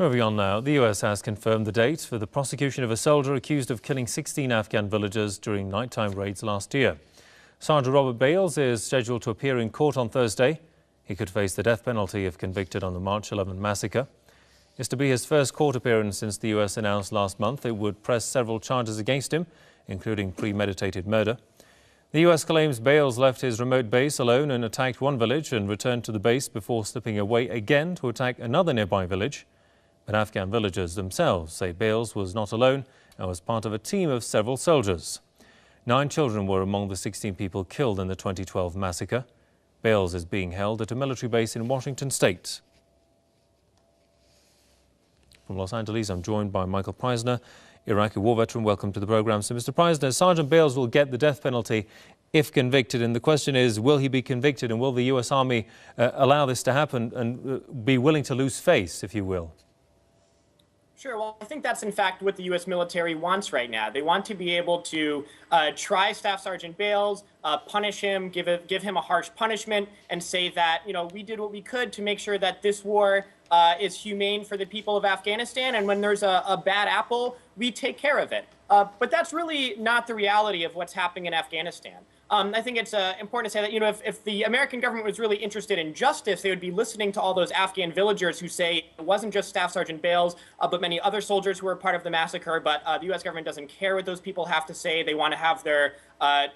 Moving on now, the US has confirmed the date for the prosecution of a soldier accused of killing 16 Afghan villagers during nighttime raids last year. Sergeant Robert Bales is scheduled to appear in court on Thursday. He could face the death penalty if convicted on the March 11 massacre. It's to be his first court appearance since the US announced last month it would press several charges against him, including premeditated murder. The US claims Bales left his remote base alone and attacked one village and returned to the base before slipping away again to attack another nearby village. But Afghan villagers themselves say Bales was not alone and was part of a team of several soldiers. 9 children were among the 16 people killed in the 2012 massacre. Bales is being held at a military base in Washington state. From Los Angeles, I'm joined by Michael Preisner, Iraqi war veteran. Welcome to the program. So, Mr. Preisner, Sergeant Bales will get the death penalty if convicted. And the question is, will he be convicted, and will the US Army allow this to happen and be willing to lose face, if you will? Sure. Well, I think that's in fact what the U.S. military wants right now. They want to be able to try Staff Sergeant Bales, punish him, give him a harsh punishment, and say that, we did what we could to make sure that this war is humane for the people of Afghanistan, and when there's a bad apple, we take care of it. But that's really not the reality of what's happening in Afghanistan. I think it's important to say that, if the American government was really interested in justice, they would be listening to all those Afghan villagers who say it wasn't just Staff Sergeant Bales, but many other soldiers who were part of the massacre. But the U.S. government doesn't care what those people have to say. They want to have their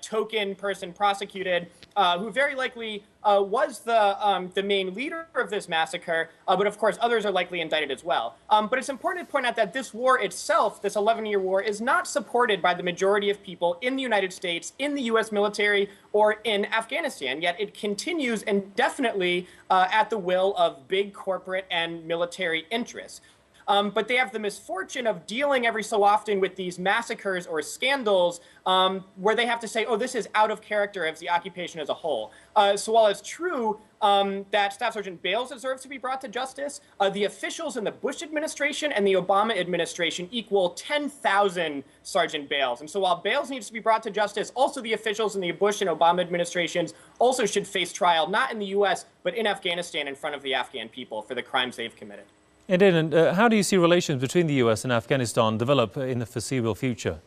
token person prosecuted, who very likely was the main leader of this massacre. But of course, others are likely indicted as well. But it's important to point out that this war itself, this 11-year war, is not supported by the majority of people in the United States, in the U.S. military, or in Afghanistan. Yet it continues indefinitely at the will of big corporate and military interests. But they have the misfortune of dealing every so often with these massacres or scandals where they have to say, oh, this is out of character of the occupation as a whole. So while it's true that Staff Sergeant Bales deserves to be brought to justice, the officials in the Bush administration and the Obama administration equal 10,000 Sergeant Bales. And so while Bales needs to be brought to justice, also the officials in the Bush and Obama administrations also should face trial, not in the U.S., but in Afghanistan in front of the Afghan people for the crimes they've committed. Indeed, and how do you see relations between the US and Afghanistan develop in the foreseeable future?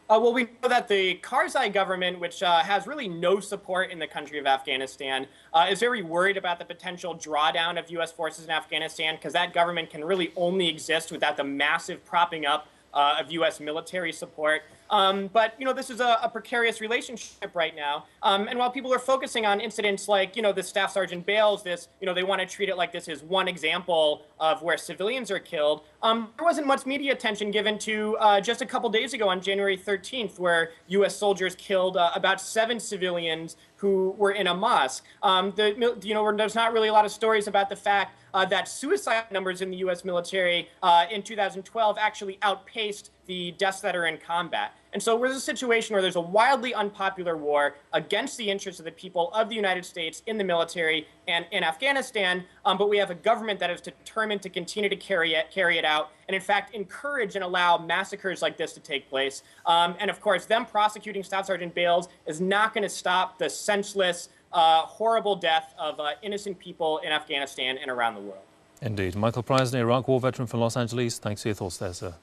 Well, we know that the Karzai government, which has really no support in the country of Afghanistan, is very worried about the potential drawdown of U.S. forces in Afghanistan, because that government can really only exist without the massive propping up of U.S. military support. But, this is a precarious relationship right now. And while people are focusing on incidents like, the Staff Sergeant Bales, they want to treat it like this is one example of where civilians are killed. There wasn't much media attention given to just a couple days ago on January 13th, where U.S. soldiers killed about 7 civilians who were in a mosque. There's not really a lot of stories about the fact that suicide numbers in the U.S. military in 2012 actually outpaced the deaths that are in combat. And so we're in a situation where there's a wildly unpopular war against the interests of the people of the United States in the military and in Afghanistan, but we have a government that is determined to continue to carry it out, and in fact encourage and allow massacres like this to take place. And of course, them prosecuting Staff Sergeant Bales is not going to stop the senseless, horrible death of innocent people in Afghanistan and around the world. Indeed. Michael Preisner, Iraq war veteran from Los Angeles. Thanks for your thoughts there, sir.